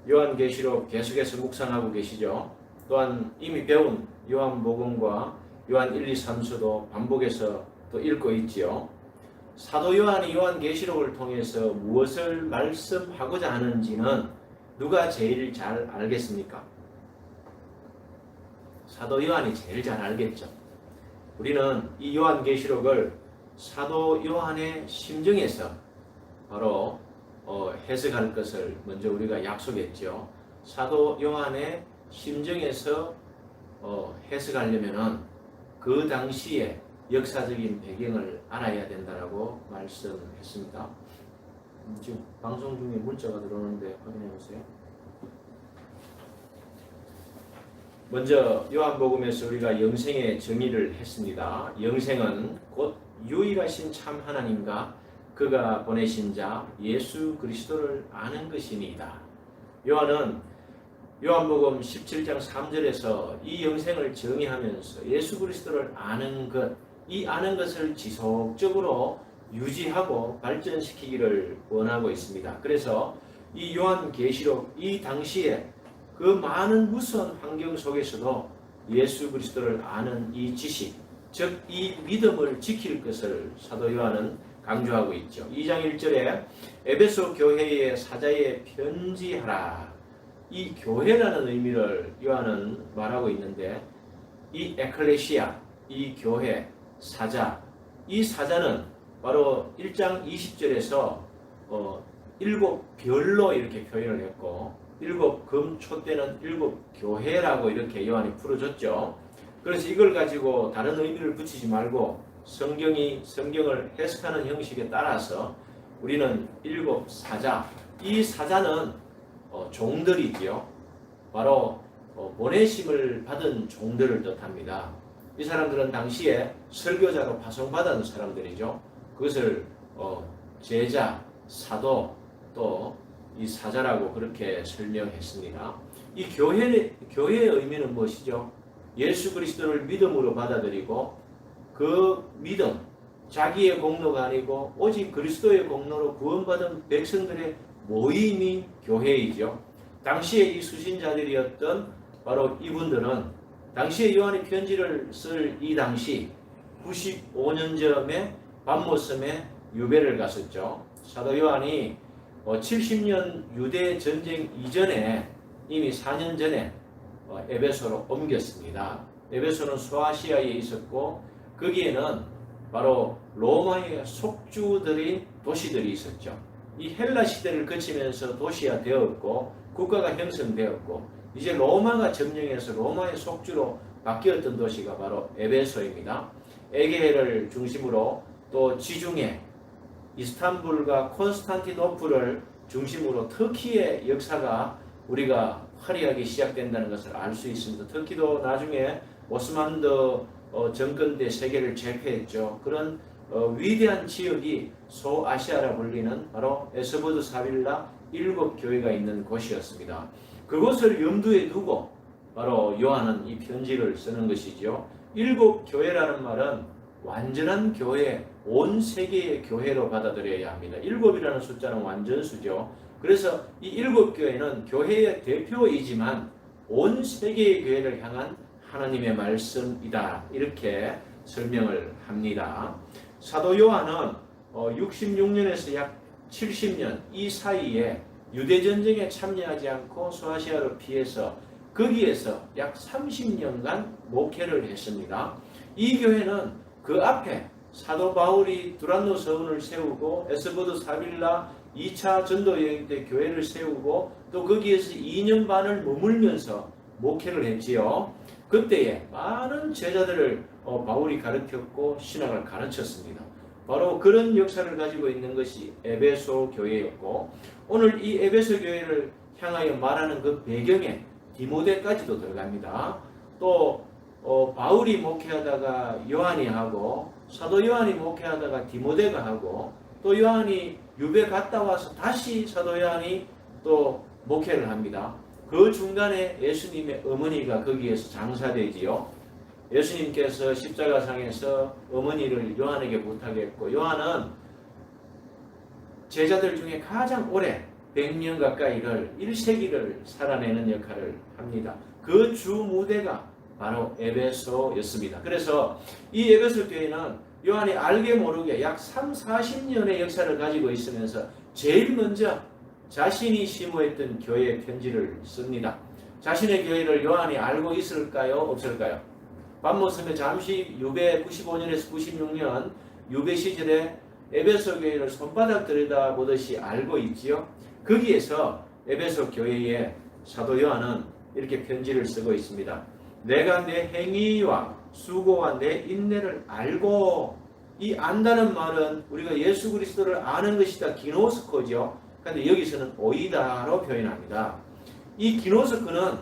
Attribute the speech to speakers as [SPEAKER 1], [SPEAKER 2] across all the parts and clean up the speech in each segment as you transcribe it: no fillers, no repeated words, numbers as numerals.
[SPEAKER 1] 요한계시록 계속해서 묵상하고 계시죠. 또한 이미 배운 요한복음과 요한 1, 2, 3서도 반복해서 또 읽고 있지요. 사도 요한이 요한계시록을 통해서 무엇을 말씀하고자 하는지는 누가 제일 잘 알겠습니까? 사도 요한이 제일 잘 알겠죠. 우리는 이 요한계시록을 사도 요한의 심정에서 바로 해석할 것을 먼저 우리가 약속했죠. 사도 요한의 심정에서 해석하려면은 그 당시에 역사적인 배경을 알아야 된다라고 말씀했습니다. 지금 방송 중에 문자가 들어오는데 확인해 보세요. 먼저 요한복음에서 우리가 영생의 정의를 했습니다. 영생은 곧 유일하신 참 하나님과 그가 보내신 자 예수 그리스도를 아는 것이니이다. 요한은 요한복음 17장 3절에서 이 영생을 정의하면서 예수 그리스도를 아는 것, 이 아는 것을 지속적으로 유지하고 발전시키기를 원하고 있습니다. 그래서 이 요한계시록 이 당시에 그 많은 무서운 환경 속에서도 예수 그리스도를 아는 이 지식, 즉 이 믿음을 지킬 것을 사도 요한은 강조하고 있죠. 2장 1절에 에베소 교회의 사자에 편지하라. 이 교회라는 의미를 요한은 말하고 있는데 이 에클레시아, 이 교회, 사자, 이 사자는 바로 1장 20절에서 7별로 이렇게 표현을 했고 7금 촛대는 7교회라고 이렇게 요한이 풀어줬죠. 그래서 이걸 가지고 다른 의미를 붙이지 말고 성경을 해석하는 형식에 따라서 우리는 7사자, 이 사자는 종들이지요. 바로 보내심을 받은 종들을 뜻합니다. 이 사람들은 당시에 설교자로 파송받은 사람들이죠. 그것을 제자, 사도 또 이 사자라고 그렇게 설명했습니다. 이 교회의 의미는 무엇이죠? 예수 그리스도를 믿음으로 받아들이고 그 믿음, 자기의 공로가 아니고 오직 그리스도의 공로로 구원받은 백성들의 모임이 교회이죠. 당시에 이 수신자들이었던 바로 이분들은 당시에 요한이 편지를 쓸 이 당시 95년 전에 밤모섬에 유배를 갔었죠. 사도 요한이 70년 유대 전쟁 이전에 이미 4년 전에 에베소로 옮겼습니다. 에베소는 소아시아에 있었고 거기에는 바로 로마의 속주들이 도시들이 있었죠. 이 헬라 시대를 거치면서 도시화 되었고 국가가 형성되었고 이제 로마가 점령해서 로마의 속주로 바뀌었던 도시가 바로 에베소입니다. 에게해를 중심으로 또 지중해 이스탄불과 콘스탄티노플을 중심으로 터키의 역사가 우리가 화려하게 시작된다는 것을 알 수 있습니다. 터키도 나중에 오스만드 정권 때 세계를 제패했죠. 그런 위대한 지역이 소아시아라 불리는 바로 에스보드 사빌라 7교회가 있는 곳이었습니다. 그곳을 염두에 두고 바로 요한은 이 편지를 쓰는 것이죠. 7교회라는 말은 완전한 교회, 온 세계의 교회로 받아들여야 합니다. 7이라는 숫자는 완전수죠. 그래서 이 7교회는 교회의 대표이지만 온 세계의 교회를 향한 하나님의 말씀이다. 이렇게 설명을 합니다. 사도 요한은 66년에서 약 70년 이 사이에 유대전쟁에 참여하지 않고 소아시아를 피해서 거기에서 약 30년간 목회를 했습니다. 이 교회는 그 앞에 사도 바울이 두란노 서원을 세우고 에스보드 사빌라 2차 전도 여행 때 교회를 세우고 또 거기에서 2년 반을 머물면서 목회를 했지요. 그때에 많은 제자들을 바울이 가르쳤고 신학을 가르쳤습니다. 바로 그런 역사를 가지고 있는 것이 에베소 교회였고 오늘 이 에베소 교회를 향하여 말하는 그 배경에 디모데까지도 들어갑니다. 또 바울이 목회하다가 요한이 하고 사도 요한이 목회하다가 디모데가 하고 또 요한이 유배 갔다 와서 다시 사도 요한이 또 목회를 합니다. 그 중간에 예수님의 어머니가 거기에서 장사되지요. 예수님께서 십자가상에서 어머니를 요한에게 부탁했고 요한은 제자들 중에 가장 오래 100년 가까이를 1세기를 살아내는 역할을 합니다. 그 주 무대가 바로 에베소였습니다. 그래서 이 에베소 교회는 요한이 알게 모르게 약 40년의 역사를 가지고 있으면서 제일 먼저 자신이 심호했던 교회 편지를 씁니다. 자신의 교회를 요한이 알고 있을까요? 없을까요? 반모섬에 잠시 유배 95년에서 96년 유배 시절에 에베소 교회를 손바닥 들여다보듯이 알고 있지요. 거기에서 에베소 교회에 사도 요한은 이렇게 편지를 쓰고 있습니다. 내가 내 행위와 수고와 내 인내를 알고, 이 안다는 말은 우리가 예수 그리스도를 아는 것이다, 기노스코죠. 그런데 여기서는 오이다로 표현합니다. 이 기노스코는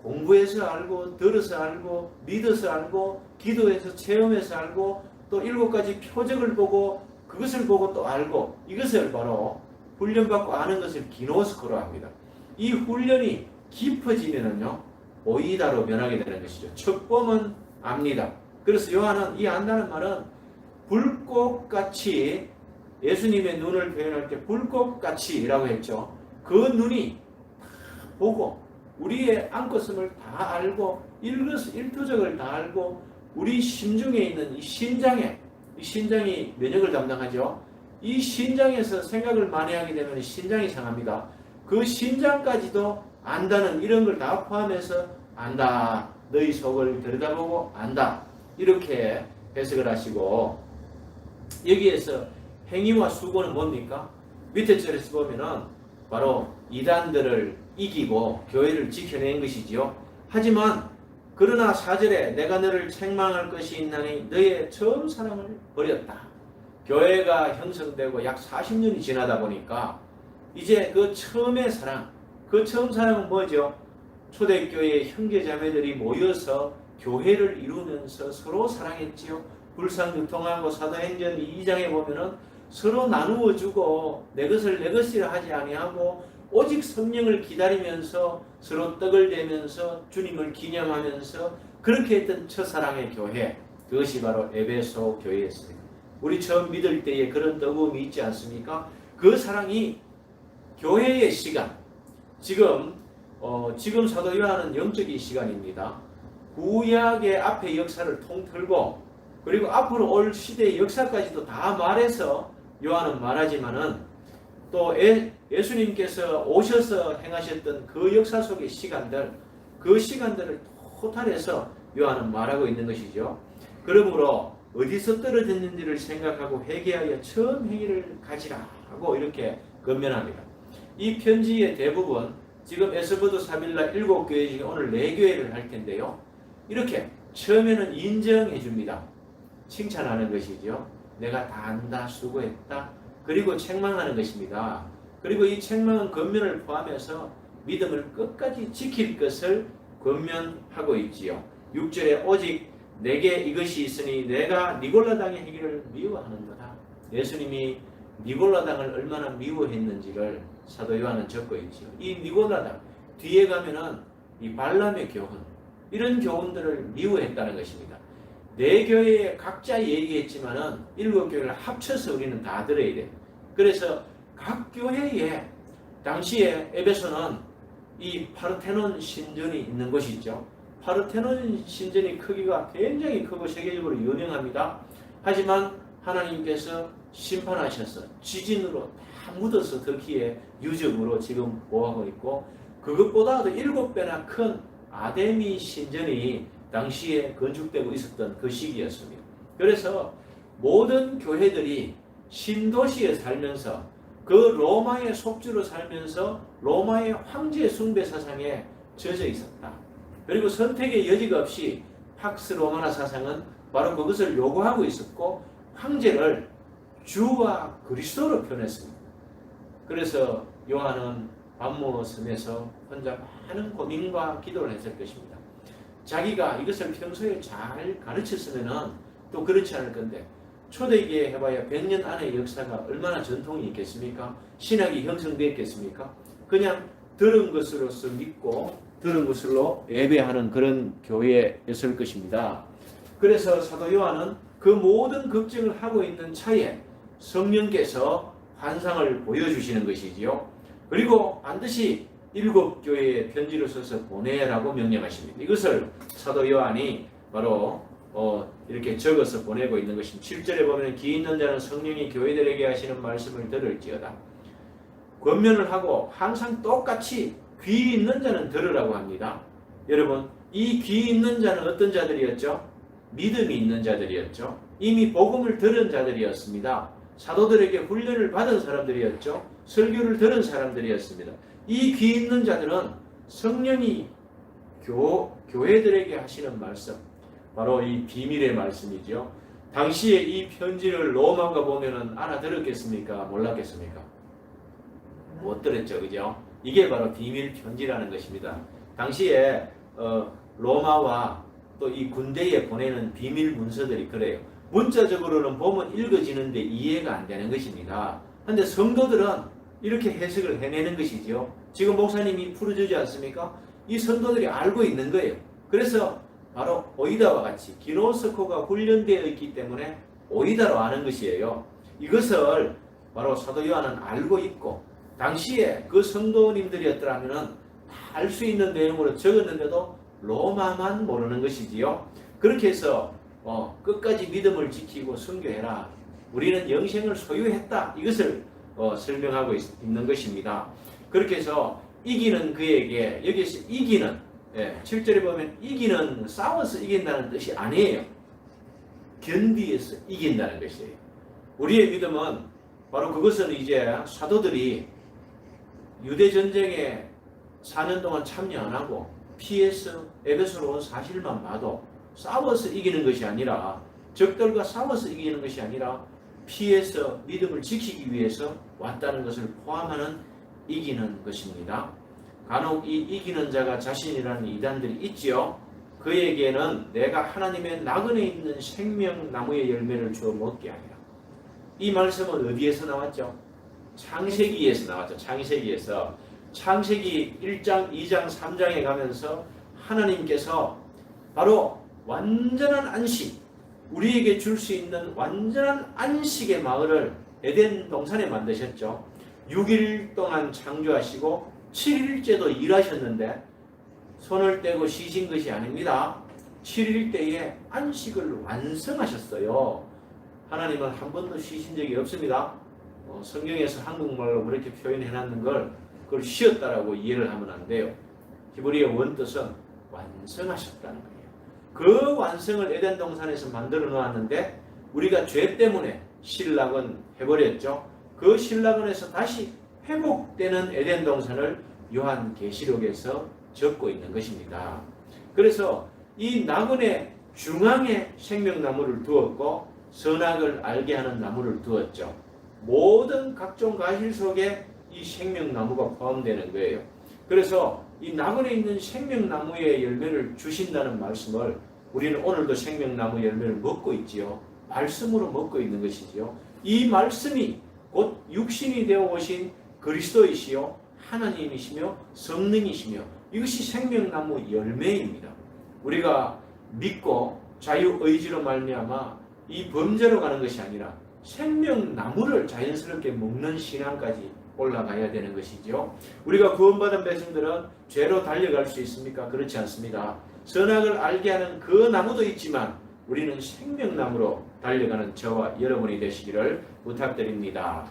[SPEAKER 1] 공부해서 알고, 들어서 알고, 믿어서 알고, 기도해서 체험해서 알고, 또 7가지 표적을 보고 그것을 보고 또 알고, 이것을 바로 훈련받고 아는 것을 기노스코로 합니다. 이 훈련이 깊어지면은요, 오이다로 변하게 되는 것이죠. 척범은 압니다. 그래서 요한은 이 안다는 말은 불꽃같이, 예수님의 눈을 표현할 때 불꽃같이라고 했죠. 그 눈이 다 보고 우리의 안고슴을 다 알고 일투적을 다 알고 우리 심중에 있는 이 신장이 면역을 담당하죠. 이 신장에서 생각을 많이 하게 되면 신장이 상합니다. 그 신장까지도 안다는 이런 걸 다 포함해서 안다. 너희 속을 들여다보고 안다. 이렇게 해석을 하시고, 여기에서 행위와 수고는 뭡니까? 밑에 절에서 보면은 바로 이단들을 이기고 교회를 지켜낸 것이지요. 하지만 그러나 4절에 내가 너를 책망할 것이 있나니 너의 처음 사랑을 버렸다. 교회가 형성되고 약 40년이 지나다 보니까 이제 그 처음의 사랑, 그 처음 사랑은 뭐죠? 초대교회 형제자매들이 모여서 교회를 이루면서 서로 사랑했지요. 불상교통하고 사도행전 2장에 보면은 서로 나누어주고 내 것을 내 것이라 하지 아니하고 오직 성령을 기다리면서 서로 떡을 대면서 주님을 기념하면서 그렇게 했던 첫사랑의 교회, 그것이 바로 에베소 교회였습니다. 우리 처음 믿을 때에 그런 뜨거움이 있지 않습니까? 그 사랑이 교회의 시간, 지금 사도 요한은 영적인 시간입니다. 구약의 앞의 역사를 통틀고 그리고 앞으로 올 시대의 역사까지도 다 말해서 요한은 말하지만은 또 예수님께서 오셔서 행하셨던 그 역사 속의 시간들, 그 시간들을 토탈해서 요한은 말하고 있는 것이죠. 그러므로 어디서 떨어졌는지를 생각하고 회개하여 처음 행위를 가지라 하고 이렇게 권면합니다. 이 편지의 대부분 지금 에스보드 사빌라 7교회 중에 오늘 4교회를 할 텐데요. 이렇게 처음에는 인정해 줍니다. 칭찬하는 것이죠. 내가 다 안다, 수고했다. 그리고 책망하는 것입니다. 그리고 이 책망은 권면을 포함해서 믿음을 끝까지 지킬 것을 권면하고 있지요. 6절에 오직 내게 이것이 있으니 내가 니골라당의 행위를 미워하는도다. 예수님이 니골라당을 얼마나 미워했는지를 사도 요한은 적고 있지요. 이 니골라당 뒤에 가면은 이 발람의 교훈, 이런 교훈들을 미워했다는 것입니다. 4교회에 각자 얘기했지만은 7교회를 합쳐서 우리는 다 들어야 돼요. 그래서 각 교회에 당시에 에베소는 이 파르테논 신전이 있는 곳이죠. 파르테논 신전의 크기가 굉장히 크고 세계적으로 유명합니다. 하지만 하나님께서 심판하셔서 지진으로 다 묻어서 터키의 유적으로 지금 보호하고 있고, 그것보다도 7배나 큰 아데미 신전이 당시에 건축되고 있었던 그 시기였습니다. 그래서 모든 교회들이 신도시에 살면서 그 로마의 속주로 살면서 로마의 황제 숭배 사상에 젖어 있었다. 그리고 선택의 여지가 없이 팍스 로마나 사상은 바로 그것을 요구하고 있었고 황제를 주와 그리스도로 표현했습니다. 그래서 요한은 반모섬에서 혼자 많은 고민과 기도를 했을 것입니다. 자기가 이것을 평소에 잘 가르쳤으면 또 그렇지 않을 건데, 초대기에 해봐야 100년 안의 역사가 얼마나 전통이 있겠습니까? 신학이 형성되었겠습니까? 그냥 들은 것으로서 믿고 들은 것으로 예배하는 그런 교회였을 것입니다. 그래서 사도 요한은 그 모든 걱정을 하고 있는 차에 성령께서 환상을 보여주시는 것이지요. 그리고 반드시 7교회에 편지를 써서 보내라고 명령하십니다. 이것을 사도 요한이 바로 이렇게 적어서 보내고 있는 것입니다. 7절에 보면 귀 있는 자는 성령이 교회들에게 하시는 말씀을 들을지어다. 권면을 하고 항상 똑같이 귀 있는 자는 들으라고 합니다. 여러분, 이 귀 있는 자는 어떤 자들이었죠? 믿음이 있는 자들이었죠. 이미 복음을 들은 자들이었습니다. 사도들에게 훈련을 받은 사람들이었죠. 설교를 들은 사람들이었습니다. 이 귀 있는 자들은 성령이 교회들에게 하시는 말씀, 바로 이 비밀의 말씀이죠. 당시에 이 편지를 로마가 보면은 알아들었겠습니까? 몰랐겠습니까? 못 들었죠, 그죠? 이게 바로 비밀 편지라는 것입니다. 당시에 로마와 또 이 군대에 보내는 비밀 문서들이 그래요. 문자적으로는 보면 읽어지는데 이해가 안 되는 것입니다. 그런데 성도들은 이렇게 해석을 해내는 것이죠. 지금 목사님이 풀어주지 않습니까? 이 성도들이 알고 있는 거예요. 그래서 바로 오이다와 같이 기노스코가 훈련되어 있기 때문에 오이다로 아는 것이에요. 이것을 바로 사도 요한은 알고 있고, 당시에 그 성도님들이었더라면 알 수 있는 내용으로 적었는데도 로마만 모르는 것이지요. 그렇게 해서 끝까지 믿음을 지키고 선교해라. 우리는 영생을 소유했다. 이것을 설명하고 있는 것입니다. 그렇게 해서 이기는 그에게, 여기서 이기는, 7절에 보면 이기는 싸워서 이긴다는 뜻이 아니에요. 견디에서 이긴다는 것이에요. 우리의 믿음은 바로 그것은 이제 사도들이 유대전쟁에 4년 동안 참여 안 하고 피해서 에베소로 온 사실만 봐도 싸워서 이기는 것이 아니라, 적들과 싸워서 이기는 것이 아니라 피해서 믿음을 지키기 위해서 왔다는 것을 포함하는 이기는 것입니다. 간혹 이 이기는 자가 자신이라는 이단들이 있지요. 그에게는 내가 하나님의 나그네 있는 생명나무의 열매를 주어 먹게 하리라. 이 말씀은 어디에서 나왔죠? 창세기에서 나왔죠. 창세기 1장, 2장, 3장에 가면서 하나님께서 바로 완전한 안식, 우리에게 줄 수 있는 완전한 안식의 마을을 에덴 동산에 만드셨죠. 6일 동안 창조하시고 7일째도 일하셨는데 손을 떼고 쉬신 것이 아닙니다. 7일 때에 안식을 완성하셨어요. 하나님은 한 번도 쉬신 적이 없습니다. 성경에서 한국말로 그렇게 표현해놨는 걸 그걸 쉬었다라고 이해를 하면 안 돼요. 히브리어 원뜻은 완성하셨다는 거예요. 그 완성을 에덴 동산에서 만들어 놓았는데 우리가 죄 때문에 실락은 해버렸죠. 그 실락원에서 다시 회복되는 에덴 동산을 요한계시록에서 적고 있는 것입니다. 그래서 이 나그네 중앙에 생명나무를 두었고 선악을 알게 하는 나무를 두었죠. 모든 각종 과실 속에 이 생명나무가 포함되는 거예요. 그래서 이 나그네 있는 생명나무의 열매를 주신다는 말씀을 우리는 오늘도 생명나무 열매를 먹고 있지요. 말씀으로 먹고 있는 것이지요. 이 말씀이 곧 육신이 되어 오신 그리스도이시요 하나님이시며 성령이시며 이것이 생명나무 열매입니다. 우리가 믿고 자유의지로 말미암아 이 범죄로 가는 것이 아니라 생명나무를 자연스럽게 먹는 신앙까지 올라가야 되는 것이죠. 우리가 구원받은 백성들은 죄로 달려갈 수 있습니까? 그렇지 않습니다. 선악을 알게 하는 그 나무도 있지만 우리는 생명나무로 달려가는 저와 여러분이 되시기를 부탁드립니다.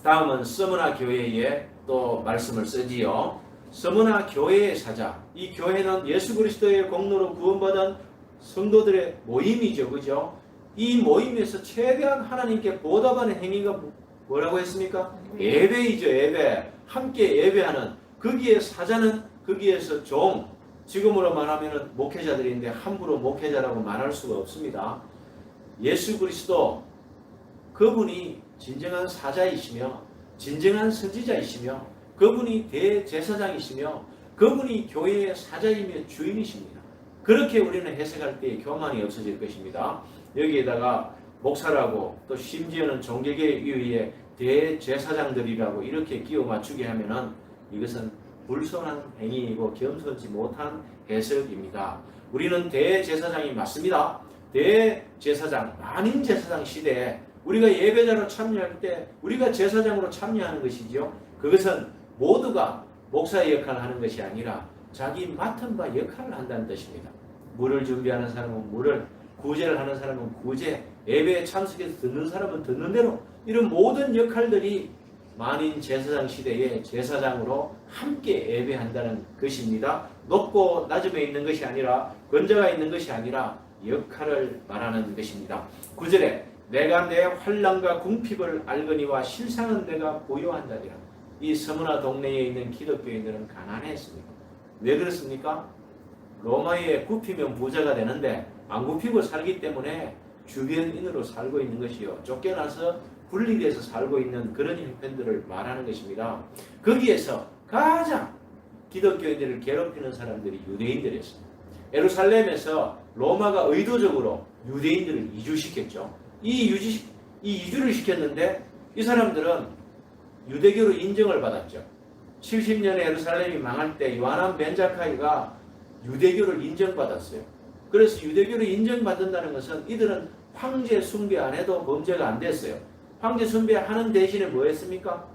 [SPEAKER 1] 다음은 서머나 교회에 또 말씀을 쓰지요. 서머나 교회의 사자. 이 교회는 예수 그리스도의 공로로 구원받은 성도들의 모임이죠. 그죠? 이 모임에서 최대한 하나님께 보답하는 행위가 뭐라고 했습니까? 예배이죠. 예배. 함께 예배하는. 거기에 사자는 거기에서 종. 지금으로 말하면 목회자들인데 함부로 목회자라고 말할 수가 없습니다. 예수 그리스도 그분이 진정한 사자이시며 진정한 선지자이시며 그분이 대제사장이시며 그분이 교회의 사자이며 주인이십니다. 그렇게 우리는 해석할 때 교만이 없어질 것입니다. 여기에다가 목사라고 또 심지어는 종교계 이후에 대제사장들이라고 이렇게 끼워 맞추게 하면은 이것은 불손한 행위이고 겸손치 못한 해석입니다. 우리는 대제사장이 맞습니다. 대제사장, 만인제사장 시대에 우리가 예배자로 참여할 때 우리가 제사장으로 참여하는 것이죠. 그것은 모두가 목사의 역할을 하는 것이 아니라 자기 맡은 바 역할을 한다는 뜻입니다. 물을 준비하는 사람은 물을, 구제를 하는 사람은 구제, 예배에 참석해서 듣는 사람은 듣는 대로, 이런 모든 역할들이 만인 제사장 시대의 제사장으로 함께 예배한다는 것입니다. 높고 낮음에 있는 것이 아니라, 권자가 있는 것이 아니라 역할을 말하는 것입니다. 9절에 내가 내 환난과 궁핍을 알거니와 실상은 내가 보유한다리라. 이 서머나 동네에 있는 기독교인들은 가난했습니다. 왜 그렇습니까? 로마에 굽히면 부자가 되는데 안 굽히고 살기 때문에 주변인으로 살고 있는 것이요, 쫓겨나서 분리돼서 살고 있는 그런 형편들을 말하는 것입니다. 거기에서 가장 기독교인들을 괴롭히는 사람들이 유대인들이었습니다. 예루살렘에서 로마가 의도적으로 유대인들을 이주시켰죠. 이 이주를 시켰는데 이 사람들은 유대교로 인정을 받았죠. 70년에 예루살렘이 망할 때 요하난 벤 자카이가 유대교를 인정받았어요. 그래서 유대교를 인정받는다는 것은 이들은 황제 숭배 안 해도 범죄가 안 됐어요. 황제 숭배하는 대신에 뭐 했습니까?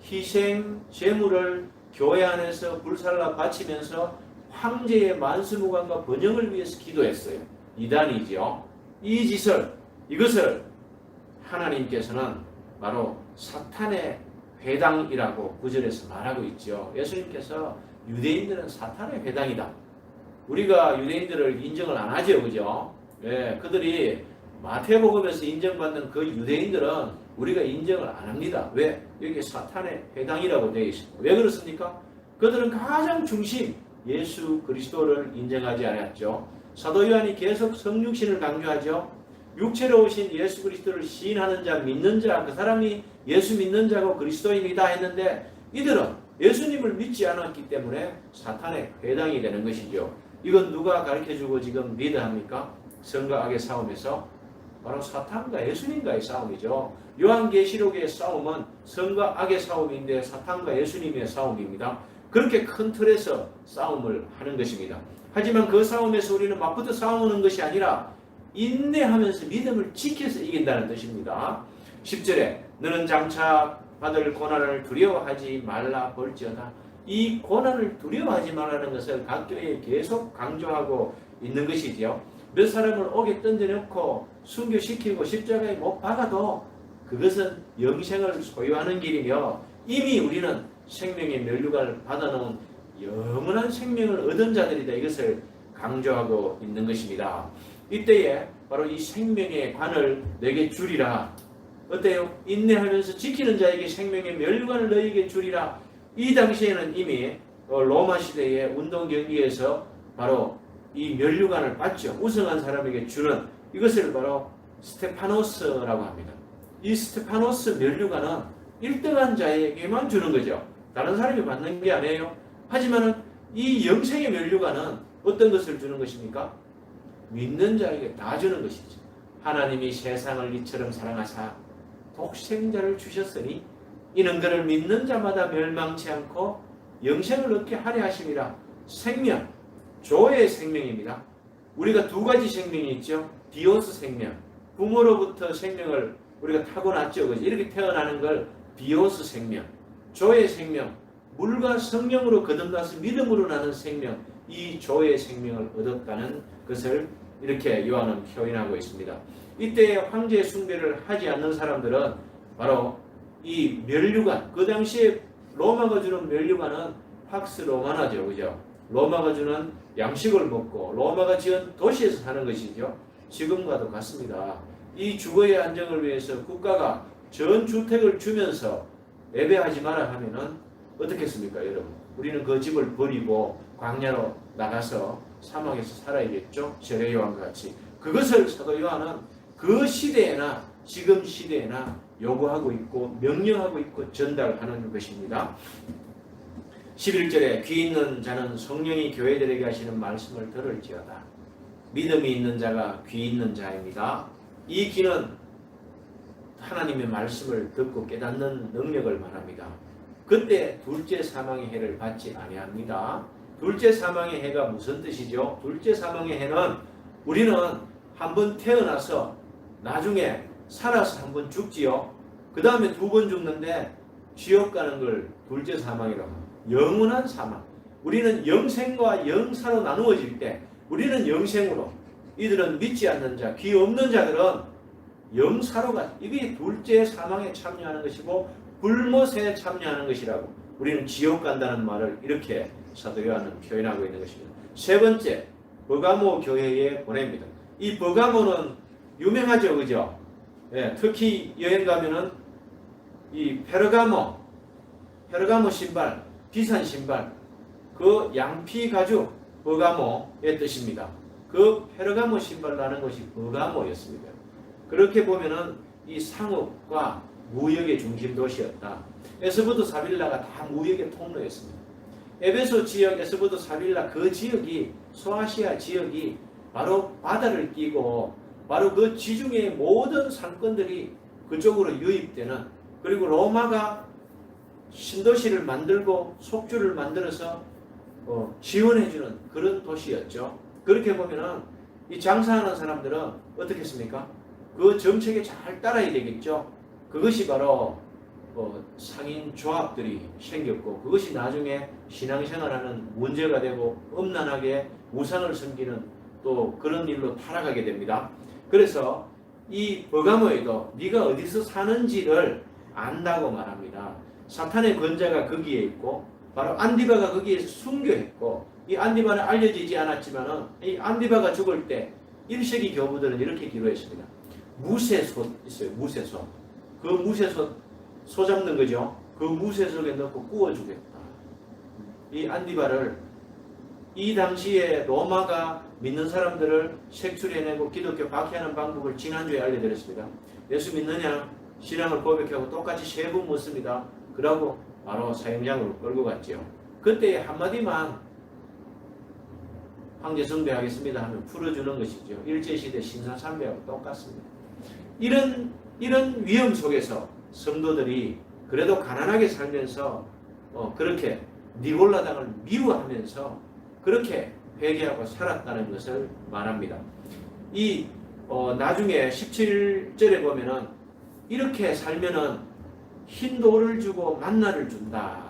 [SPEAKER 1] 희생 제물을 교회 안에서 불살라 바치면서 황제의 만수무강과 번영을 위해서 기도했어요. 이단이죠. 이 짓을, 이것을 하나님께서는 바로 사탄의 회당이라고 9절에서 말하고 있죠. 예수님께서 유대인들은 사탄의 회당이다. 우리가 유대인들을 인정을 안 하죠. 그죠? 예, 그들이 마태복음에서 인정받는 그 유대인들은 우리가 인정을 안 합니다. 왜? 여기 사탄의 회당이라고 되어 있습니다. 왜 그렇습니까? 그들은 가장 중심 예수 그리스도를 인정하지 않았죠. 사도 요한이 계속 성육신을 강조하죠. 육체로 오신 예수 그리스도를 시인하는 자, 믿는 자, 그 사람이 예수 믿는 자고 그리스도인이다 했는데 이들은 예수님을 믿지 않았기 때문에 사탄의 회당이 되는 것이죠. 이건 누가 가르쳐주고 지금 리드합니까? 성과 악의 싸움에서 바로 사탄과 예수님과의 싸움이죠. 요한계시록의 싸움은 성과 악의 싸움인데 사탄과 예수님의 싸움입니다. 그렇게 큰 틀에서 싸움을 하는 것입니다. 하지만 그 싸움에서 우리는 맞붙어 싸우는 것이 아니라 인내하면서 믿음을 지켜서 이긴다는 뜻입니다. 10절에 너는 장차 받을 고난을 두려워하지 말라 볼지어다. 이 고난을 두려워하지 말라는 것을 각 교회에 계속 강조하고 있는 것이지요. 몇 사람을 옥에 던져놓고 순교시키고 십자가에 못 박아도 그것은 영생을 소유하는 길이며 이미 우리는 생명의 면류관을 받아놓은 영원한 생명을 얻은 자들이다. 이것을 강조하고 있는 것입니다. 이때에 바로 이 생명의 관을 내게 주리라. 어때요? 인내하면서 지키는 자에게 생명의 면류관을 너에게 주리라. 이 당시에는 이미 로마 시대의 운동 경기에서 바로 이 면류관을 받죠. 우승한 사람에게 주는 이것을 바로 스테파노스라고 합니다. 이 스테파노스 면류관은 1등한 자에게만 주는 거죠. 다른 사람이 받는 게 아니에요. 하지만은 이 영생의 면류관은 어떤 것을 주는 것입니까? 믿는 자에게 다 주는 것이죠. 하나님이 세상을 이처럼 사랑하사 독생자를 주셨으니 이는 그를 믿는 자마다 멸망치 않고 영생을 얻게 하려 하심이라. 생명, 조의 생명입니다. 우리가 두 가지 생명이 있죠. 비오스 생명, 부모로부터 생명을 우리가 타고났죠. 이렇게 태어나는 걸 비오스 생명, 조의 생명, 물과 성령으로 거듭나서 믿음으로 나는 생명, 이 조의 생명을 얻었다는 것을 이렇게 요한은 표현하고 있습니다. 이때 황제 숭배를 하지 않는 사람들은 바로 이 면류관, 그 당시에 로마가 주는 면류관은 팍스 로마나죠. 그죠? 로마가 주는 양식을 먹고 로마가 지은 도시에서 사는 것이죠. 지금과도 같습니다. 이 주거의 안정을 위해서 국가가 전 주택을 주면서 예배하지 마라 하면은 어떻겠습니까, 여러분? 우리는 그 집을 버리고 광야로 나가서 사막에서 살아야겠죠. 세례 요한과 같이. 그것을 사도 요한은 그 시대에나 지금 시대에나 요구하고 있고 명령하고 있고 전달하는 것입니다. 11절에 귀 있는 자는 성령이 교회들에게 하시는 말씀을 들을지어다. 믿음이 있는 자가 귀 있는 자입니다. 이 귀는 하나님의 말씀을 듣고 깨닫는 능력을 말합니다. 그때 둘째 사망의 해를 받지 아니합니다. 둘째 사망의 해가 무슨 뜻이죠? 둘째 사망의 해는 우리는 한번 태어나서 나중에 살아서 한번 죽지요. 그 다음에 두 번 죽는데 지옥 가는 걸 둘째 사망이라고 합니다. 영원한 사망. 우리는 영생과 영사로 나누어질 때 우리는 영생으로, 이들은 믿지 않는 자, 귀 없는 자들은 영사로 가. 이게 둘째 사망에 참여하는 것이고 불못에 참여하는 것이라고 우리는 지옥 간다는 말을 이렇게 사도 요한은 표현하고 있는 것입니다. 세 번째, 버가모 교회에 보냅니다. 이 버가모는 유명하죠, 그죠? 예, 특히 여행 가면은 이 페르가모 신발, 비싼 신발, 그 양피 가죽 버가모의 뜻입니다. 그 페르가모 신발라는 것이 버가모였습니다. 그렇게 보면은 이 상업과 무역의 중심 도시였다. 에스보드 사빌라가 다 무역의 통로였습니다. 에베소 지역, 에스보드 사빌라 그 지역이, 소아시아 지역이 바로 바다를 끼고 바로 그 지중해의 모든 상권들이 그쪽으로 유입되는, 그리고 로마가 신도시를 만들고 속주를 만들어서 지원해주는 그런 도시였죠. 그렇게 보면은 이 장사하는 사람들은 어떻게 했습니까? 그 정책에 잘 따라야 되겠죠. 그것이 바로 상인 조합들이 생겼고, 그것이 나중에 신앙생활하는 문제가 되고 음란하게 우상을 섬기는 또 그런 일로 타락하게 됩니다. 그래서 이 버가모에도 네가 어디서 사는지를 안다고 말합니다. 사탄의 권자가 거기에 있고 바로 안디바가 거기에서 순교했고, 이 안디바는 알려지지 않았지만은 이 안디바가 죽을 때 1세기 교부들은 이렇게 기도했습니다. 무쇠솥 있어요. 무쇠솥. 그 무쇠솥 소 잡는 거죠. 그 무쇠속에 넣고 구워주겠다. 이 안디바를, 이 당시에 로마가 믿는 사람들을 색출해내고 기독교 박해하는 방법을 지난주에 알려드렸습니다. 예수 믿느냐? 신앙을 고백하고 똑같이 세 번 묻습니다. 그러고 바로 사형장으로 끌고 갔죠. 그때 한마디만 황제 숭배하겠습니다 하면 풀어주는 것이죠. 일제시대 신사참배하고 똑같습니다. 이런 위험 속에서 성도들이 그래도 가난하게 살면서 그렇게 니골라당을 미워하면서 그렇게 회개하고 살았다는 것을 말합니다. 이 나중에 17절에 보면은 이렇게 살면은 흰 돌을 주고 만나를 준다.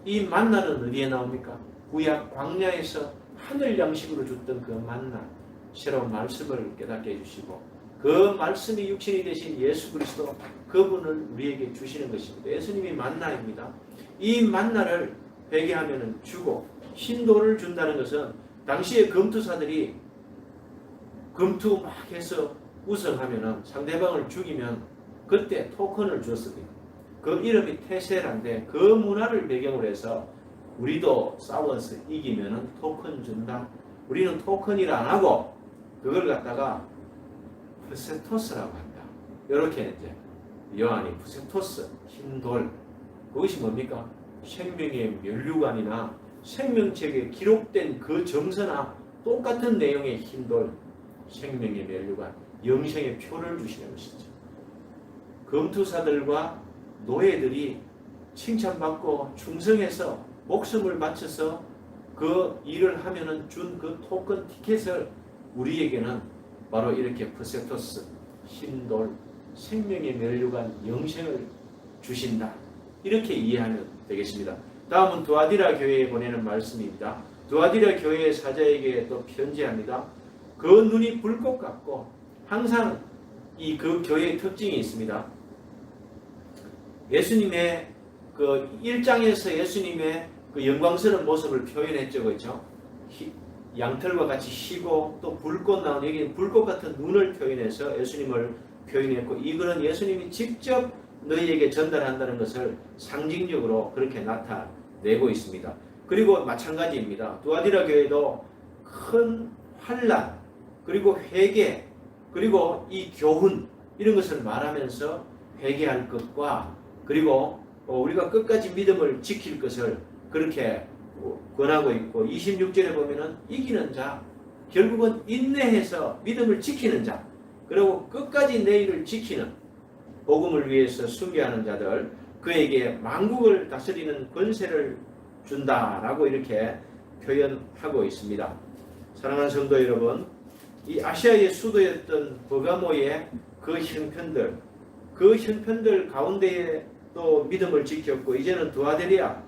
[SPEAKER 1] 이 만나는 어디에 나옵니까? 구약 광야에서 하늘 양식으로 줬던 그 만나, 새로운 말씀을 깨닫게 해주시고 그 말씀이 육신이 되신 예수 그리스도, 그분을 우리에게 주시는 것입니다. 예수님이 만나입니다. 이 만나를 회개하면은 주고 흰 돌을 준다는 것은 당시에 검투사들이 검투 막 해서 우승하면은 상대방을 죽이면 그때 토큰을 줬습니다. 그 이름이 테세라인데 그 문화를 배경으로 해서 우리도 싸워서 이기면은 토큰 준다. 우리는 토큰이라 안 하고 그걸 갖다가 푸세토스라고 한다. 이렇게 이제 요한이 푸세토스, 흰 돌, 그것이 뭡니까? 생명의 면류관이나 생명책에 기록된 그 정서나 똑같은 내용의 흰 돌, 생명의 면류관, 영생의 표를 주시는 것이죠. 검투사들과 노예들이 칭찬받고 충성해서 목숨을 바쳐서 그 일을 하면은 준 그 토큰 티켓을 우리에게는 바로 이렇게 푸세토스, 흰돌, 생명의 면류관, 영생을 주신다. 이렇게 이해하면 되겠습니다. 다음은 두아디라 교회에 보내는 말씀입니다. 두아디라 교회의 사자에게 또 편지합니다. 그 눈이 불꽃 같고 항상 이 그 교회의 특징이 있습니다. 예수님의 그 1장에서 예수님의 그 영광스러운 모습을 표현했죠. 그렇죠? 양털과 같이 희고 또 불꽃 나온, 여기는 불꽃 같은 눈을 표현해서 예수님을 표현했고, 이거는 예수님이 직접 너희에게 전달한다는 것을 상징적으로 그렇게 나타내고 있습니다. 그리고 마찬가지입니다. 두아디라 교회도 큰 환난, 그리고 회개, 그리고 이 교훈, 이런 것을 말하면서 회개할 것과 그리고 우리가 끝까지 믿음을 지킬 것을 그렇게 권하고 있고, 26절에 보면은 이기는 자, 결국은 인내해서 믿음을 지키는 자, 그리고 끝까지 내 일을 지키는, 복음을 위해서 순교하는 자들, 그에게 만국을 다스리는 권세를 준다라고 이렇게 표현하고 있습니다. 사랑하는 성도 여러분, 이 아시아의 수도였던 버가모의 그 형편들 가운데에 또 믿음을 지켰고 이제는 두아디라,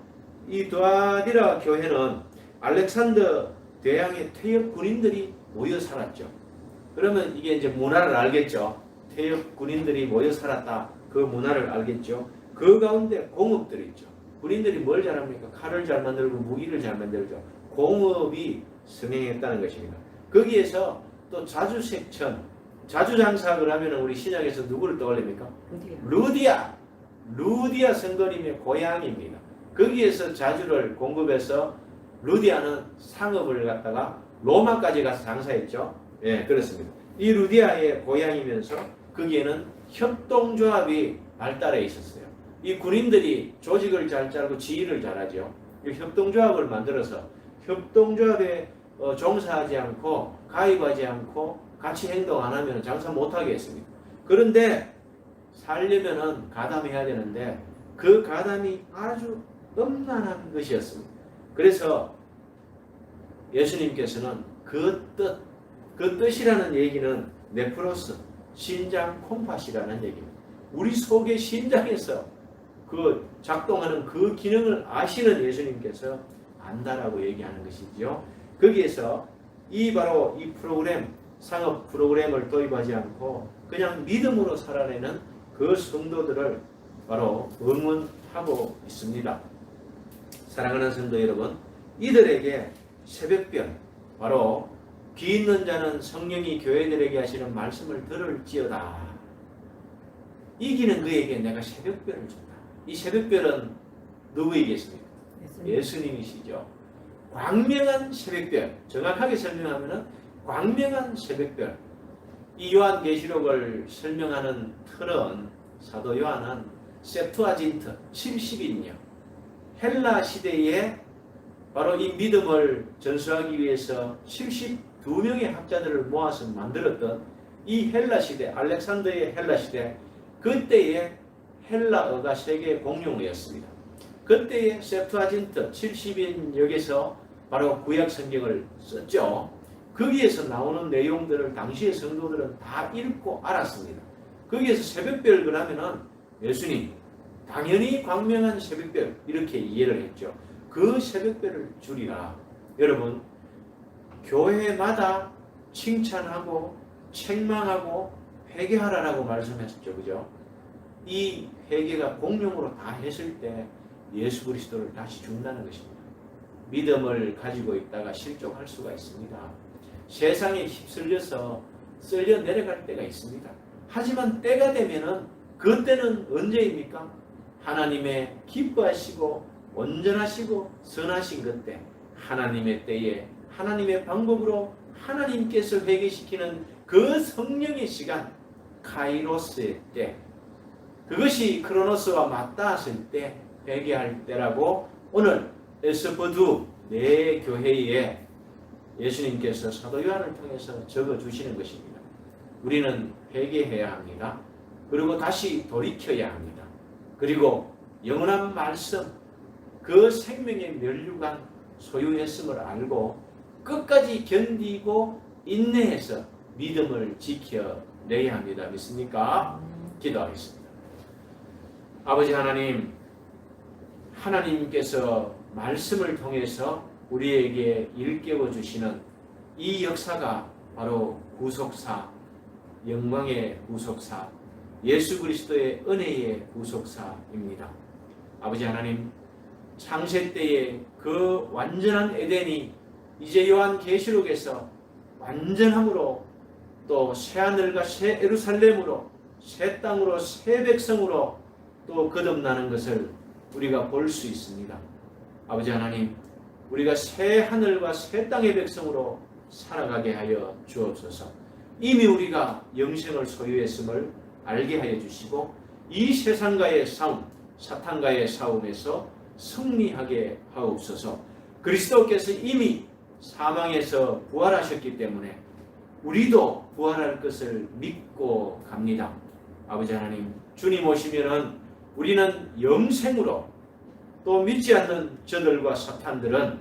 [SPEAKER 1] 이 두아디라 교회는 알렉산더 대왕의 퇴역 군인들이 모여 살았죠. 그러면 이게 이제 문화를 알겠죠. 퇴역 군인들이 모여 살았다. 그 문화를 알겠죠. 그 가운데 공업들이 있죠. 군인들이 뭘 잘합니까? 칼을 잘 만들고 무기를 잘 만들죠. 공업이 성행했다는 것입니다. 거기에서 또 자주색천, 자주장사를 하면 우리 신약에서 누구를 떠올립니까? 루디아 성도님의 고향입니다. 거기에서 자주를 공급해서 루디아는 상업을 갖다가 로마까지 가서 장사했죠. 예, 그렇습니다. 이 루디아의 고향이면서 거기에는 협동조합이 발달해 있었어요. 이 군인들이 조직을 잘 짜고 지휘를 잘하죠. 이 협동조합을 만들어서 협동조합에 종사하지 않고 가입하지 않고 같이 행동 안 하면 장사 못하게 했습니다. 그런데 살려면은 가담해야 되는데 그 가담이 아주 음란한 것이었습니다. 그래서 예수님께서는 그 뜻이라는 얘기는 네프로스, 신장 콤팥이라는 얘기입니다. 우리 속의 신장에서 그 작동하는 그 기능을 아시는 예수님께서 안다라고 얘기하는 것이죠. 거기에서 바로 이 프로그램, 상업 프로그램을 도입하지 않고 그냥 믿음으로 살아내는 그 성도들을 바로 응원하고 있습니다. 사랑하는 성도 여러분, 이들에게 새벽별, 바로 귀 있는 자는 성령이 교회들에게 하시는 말씀을 들을지어다. 이기는 그에게 내가 새벽별을 준다. 이 새벽별은 누구에게 있습니까? 예수님이시죠. 광명한 새벽별, 정확하게 설명하면 광명한 새벽별. 이 요한계시록을 설명하는 틀은 사도 요한은 셉투아진트 70인요. 헬라 시대에 바로 이 믿음을 전수하기 위해서 72명의 학자들을 모아서 만들었던 이 헬라 시대, 알렉산더의 헬라 시대, 그때의 헬라어가 세계 공용어였습니다. 그때의 셉투아진트 70인 역에서 바로 구약 성경을 썼죠. 거기에서 나오는 내용들을 당시의 성도들은 다 읽고 알았습니다. 거기에서 새벽별 그러면은 예수님, 당연히 광명한 새벽별 이렇게 이해를 했죠. 그 새벽별을 줄이라. 여러분, 교회마다 칭찬하고 책망하고 회개하라라고 말씀했었죠. 그죠? 이 회개가 공용으로 다 했을 때 예수 그리스도를 다시 준다는 것입니다. 믿음을 가지고 있다가 실족할 수가 있습니다. 세상에 휩쓸려서 쓸려 내려갈 때가 있습니다. 하지만 때가 되면은 그때는 언제입니까? 하나님의 기뻐하시고 온전하시고 선하신 그때, 하나님의 때에 하나님의 방법으로 하나님께서 회개시키는 그 성령의 시간, 카이로스의 때, 그것이 크로노스와 맞닿았을 때 회개할 때라고 오늘 에스퍼두 네 교회에 예수님께서 사도 요한을 통해서 적어주시는 것입니다. 우리는 회개해야 합니다. 그리고 다시 돌이켜야 합니다. 그리고 영원한 말씀, 그 생명의 면류관 소유했음을 알고 끝까지 견디고 인내해서 믿음을 지켜내야 합니다. 믿습니까? 기도하겠습니다. 아버지 하나님, 하나님께서 말씀을 통해서 우리에게 일깨워 주시는 이 역사가 바로 구속사, 영광의 구속사, 예수 그리스도의 은혜의 구속사입니다. 아버지 하나님, 창세 때의 그 완전한 에덴이 이제 요한계시록에서 완전함으로 또 새하늘과 새 예루살렘으로 새 땅으로 새 백성으로 또 거듭나는 것을 우리가 볼 수 있습니다. 아버지 하나님, 우리가 새 하늘과 새 땅의 백성으로 살아가게 하여 주옵소서. 이미 우리가 영생을 소유했음을 알게 하여 주시고 이 세상과의 싸움, 사탄과의 싸움에서 승리하게 하옵소서. 그리스도께서 이미 사망에서 부활하셨기 때문에 우리도 부활할 것을 믿고 갑니다. 아버지 하나님, 주님 오시면은 우리는 영생으로, 또 믿지 않는 저들과 사탄들은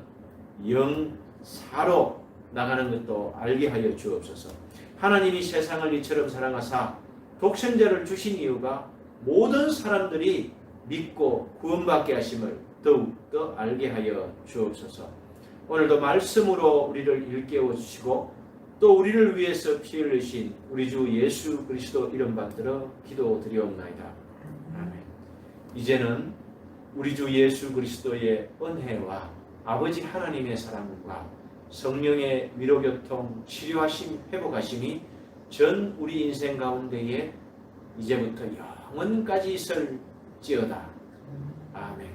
[SPEAKER 1] 영사로 나가는 것도 알게 하여 주옵소서. 하나님이 세상을 이처럼 사랑하사 독생자를 주신 이유가 모든 사람들이 믿고 구원받게 하심을 더욱더 알게 하여 주옵소서. 오늘도 말씀으로 우리를 일깨워 주시고 또 우리를 위해서 피 흘리신 우리 주 예수 그리스도 이름 받들어 기도드리옵나이다. 아멘. 이제는 우리 주 예수 그리스도의 은혜와 아버지 하나님의 사랑과 성령의 위로교통 치료하심 회복하심이 전 우리 인생 가운데에 이제부터 영원까지 있을지어다. 아멘.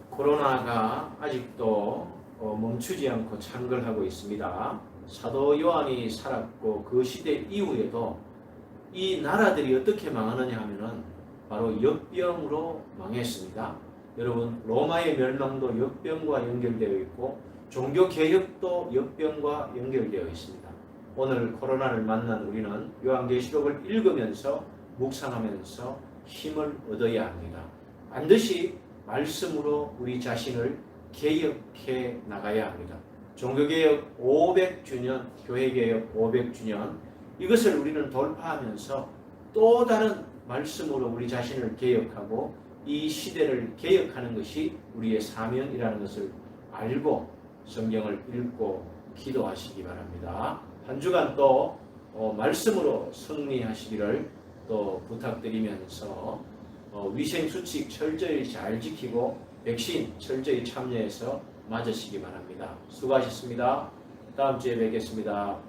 [SPEAKER 1] 코로나가 아직도 멈추지 않고 창궐하고 있습니다. 사도 요한이 살았고 그 시대 이후에도 이 나라들이 어떻게 망하느냐 하면은 바로 역병으로 망했습니다. 여러분, 로마의 멸망도 역병과 연결되어 있고 종교개혁도 역병과 연결되어 있습니다. 오늘 코로나를 만난 우리는 요한계시록을 읽으면서 묵상하면서 힘을 얻어야 합니다. 반드시 말씀으로 우리 자신을 개혁해 나가야 합니다. 종교개혁 500주년, 교회개혁 500주년 이것을 우리는 돌파하면서 또 다른 말씀으로 우리 자신을 개혁하고 이 시대를 개혁하는 것이 우리의 사명이라는 것을 알고 성경을 읽고 기도하시기 바랍니다. 한 주간 또 말씀으로 승리하시기를 또 부탁드리면서 위생수칙 철저히 잘 지키고 백신 철저히 참여해서 맞으시기 바랍니다. 수고하셨습니다. 다음 주에 뵙겠습니다.